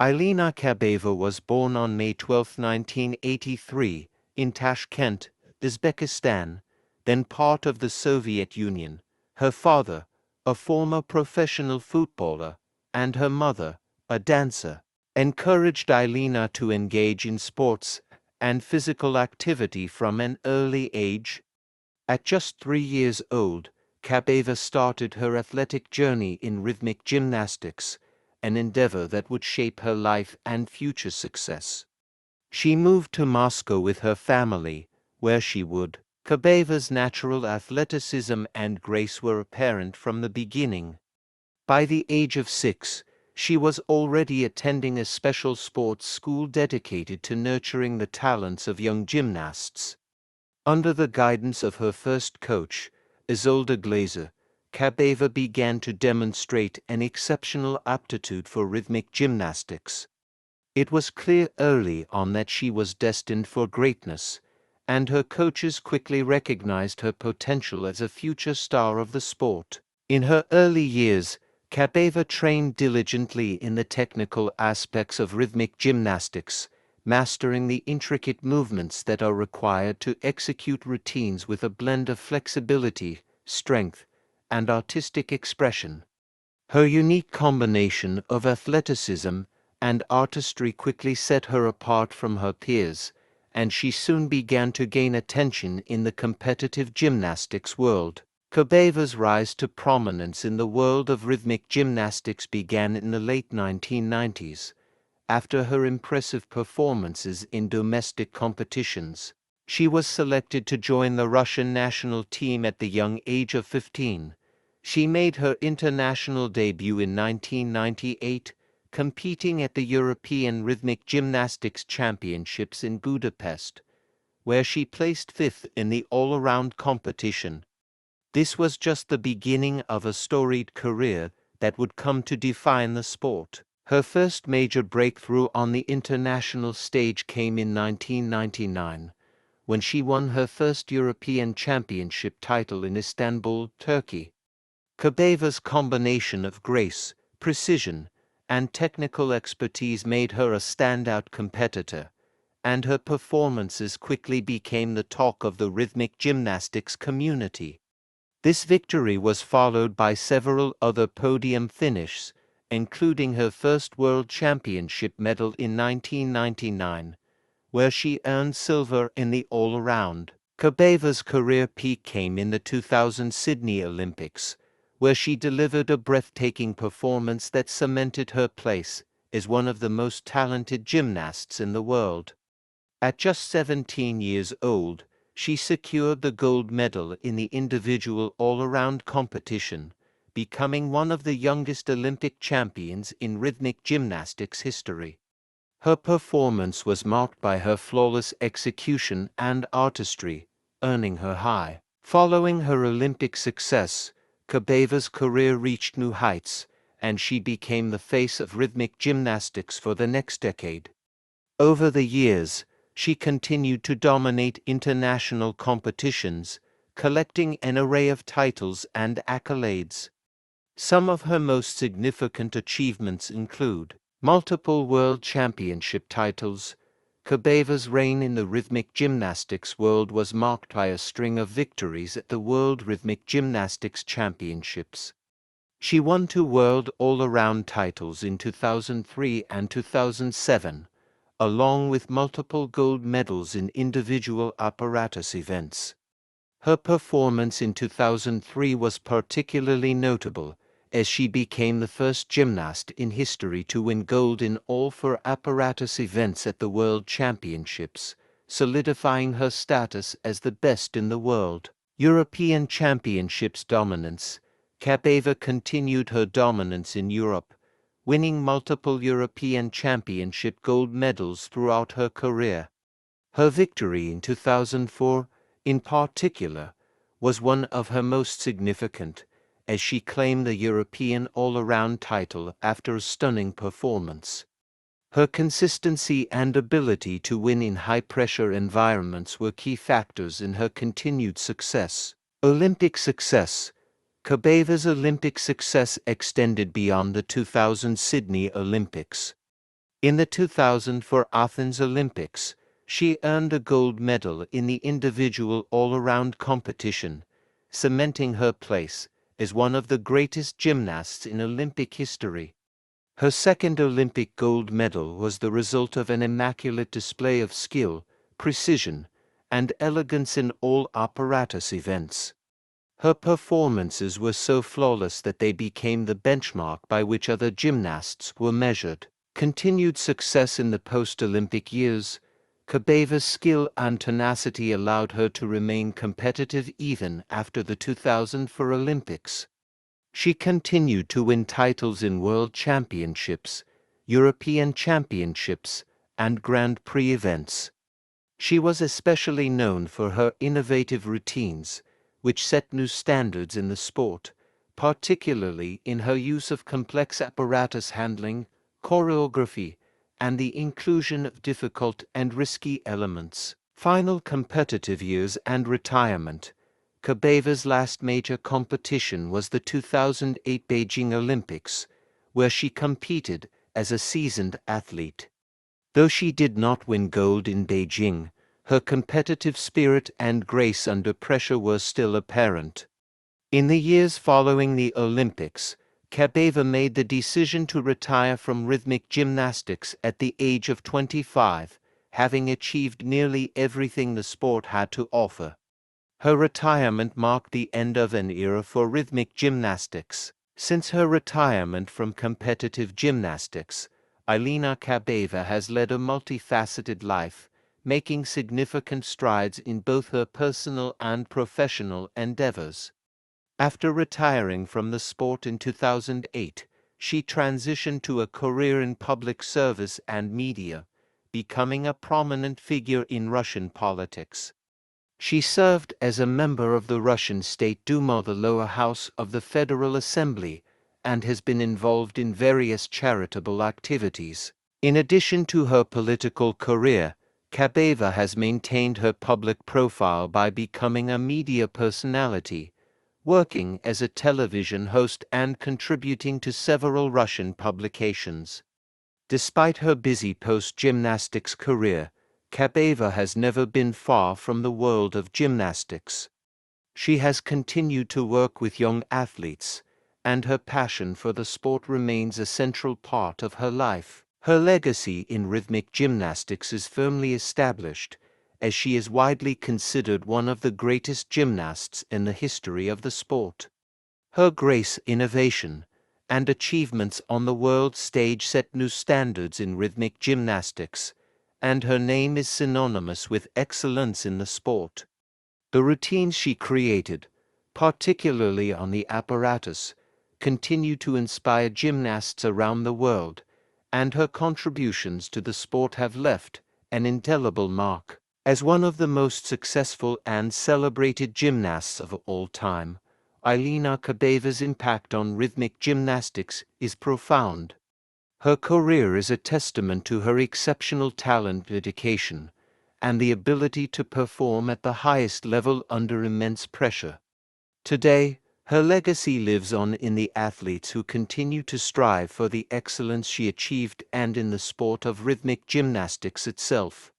Alina Kabaeva was born on May 12, 1983, in Tashkent, Uzbekistan, then part of the Soviet Union. Her father, a former professional footballer, and her mother, a dancer, encouraged Alina to engage in sports and physical activity from an early age. At just 3 years old, Kabaeva started her athletic journey in rhythmic gymnastics, an endeavor that would shape her life and future success. She moved to Moscow with her family, where she would. Kabaeva's natural athleticism and grace were apparent from the beginning. By the age of 6, she was already attending a special sports school dedicated to nurturing the talents of young gymnasts. Under the guidance of her first coach, Isolde Glaser, Kabaeva began to demonstrate an exceptional aptitude for rhythmic gymnastics. It was clear early on that she was destined for greatness, and her coaches quickly recognized her potential as a future star of the sport. In her early years, Kabaeva trained diligently in the technical aspects of rhythmic gymnastics, mastering the intricate movements that are required to execute routines with a blend of flexibility, strength, and artistic expression. Her unique combination of athleticism and artistry quickly set her apart from her peers, and she soon began to gain attention in the competitive gymnastics world. Kabaeva's rise to prominence in the world of rhythmic gymnastics began in the late 1990s. After her impressive performances in domestic competitions, she was selected to join the Russian national team at the young age of 15. She made her international debut in 1998, competing at the European Rhythmic Gymnastics Championships in Budapest, where she placed 5th in the all-around competition. This was just the beginning of a storied career that would come to define the sport. Her first major breakthrough on the international stage came in 1999, when she won her first European Championship title in Istanbul, Turkey. Kabaeva's combination of grace, precision, and technical expertise made her a standout competitor, and her performances quickly became the talk of the rhythmic gymnastics community. This victory was followed by several other podium finishes, including her first World Championship medal in 1999, where she earned silver in the all-around. Kabaeva's career peak came in the 2000 Sydney Olympics, where she delivered a breathtaking performance that cemented her place as one of the most talented gymnasts in the world. At just 17 years old, she secured the gold medal in the individual all-around competition, becoming one of the youngest Olympic champions in rhythmic gymnastics history. Her performance was marked by her flawless execution and artistry, earning her high. Following her Olympic success, Kabaeva's career reached new heights, and she became the face of rhythmic gymnastics for the next decade. Over the years, she continued to dominate international competitions, collecting an array of titles and accolades. Some of her most significant achievements include multiple World Championship titles. Kabaeva's reign in the rhythmic gymnastics world was marked by a string of victories at the World Rhythmic Gymnastics Championships. She won 2 World All-Around titles in 2003 and 2007, along with multiple gold medals in individual apparatus events. Her performance in 2003 was particularly notable, as she became the first gymnast in history to win gold in all 4 apparatus events at the World Championships, solidifying her status as the best in the world. European Championships dominance. Kabaeva continued her dominance in Europe, winning multiple European Championship gold medals throughout her career. Her victory in 2004, in particular, was one of her most significant, as she claimed the European all-around title after a stunning performance. Her consistency and ability to win in high-pressure environments were key factors in her continued success. Olympic success. Kabaeva's Olympic success extended beyond the 2000 Sydney Olympics. In the 2004 Athens Olympics, she earned a gold medal in the individual all-around competition, cementing her place as one of the greatest gymnasts in Olympic history. Her second Olympic gold medal was the result of an immaculate display of skill, precision, and elegance in all apparatus events. Her performances were so flawless that they became the benchmark by which other gymnasts were measured. Continued success in the post-Olympic years, Kabaeva's skill and tenacity allowed her to remain competitive even after the 2004 Olympics. She continued to win titles in World Championships, European Championships, and Grand Prix events. She was especially known for her innovative routines, which set new standards in the sport, particularly in her use of complex apparatus handling, choreography, and the inclusion of difficult and risky elements. Final competitive years and retirement. Kabaeva's last major competition was the 2008 Beijing Olympics, where she competed as a seasoned athlete. Though she did not win gold in Beijing, her competitive spirit and grace under pressure were still apparent. In the years following the Olympics, Kabaeva made the decision to retire from rhythmic gymnastics at the age of 25, having achieved nearly everything the sport had to offer. Her retirement marked the end of an era for rhythmic gymnastics. Since her retirement from competitive gymnastics, Alina Kabaeva has led a multifaceted life, making significant strides in both her personal and professional endeavors. After retiring from the sport in 2008, she transitioned to a career in public service and media, becoming a prominent figure in Russian politics. She served as a member of the Russian State Duma, the lower house of the Federal Assembly, and has been involved in various charitable activities. In addition to her political career, Kabaeva has maintained her public profile by becoming a media personality, working as a television host and contributing to several Russian publications. Despite her busy post-gymnastics career, Kabaeva has never been far from the world of gymnastics. She has continued to work with young athletes, and her passion for the sport remains a central part of her life. Her legacy in rhythmic gymnastics is firmly established, as she is widely considered one of the greatest gymnasts in the history of the sport. Her grace, innovation, and achievements on the world stage set new standards in rhythmic gymnastics, and her name is synonymous with excellence in the sport. The routines she created, particularly on the apparatus, continue to inspire gymnasts around the world, and her contributions to the sport have left an indelible mark. As one of the most successful and celebrated gymnasts of all time, Alina Kabaeva's impact on rhythmic gymnastics is profound. Her career is a testament to her exceptional talent, dedication, and the ability to perform at the highest level under immense pressure. Today, her legacy lives on in the athletes who continue to strive for the excellence she achieved and in the sport of rhythmic gymnastics itself.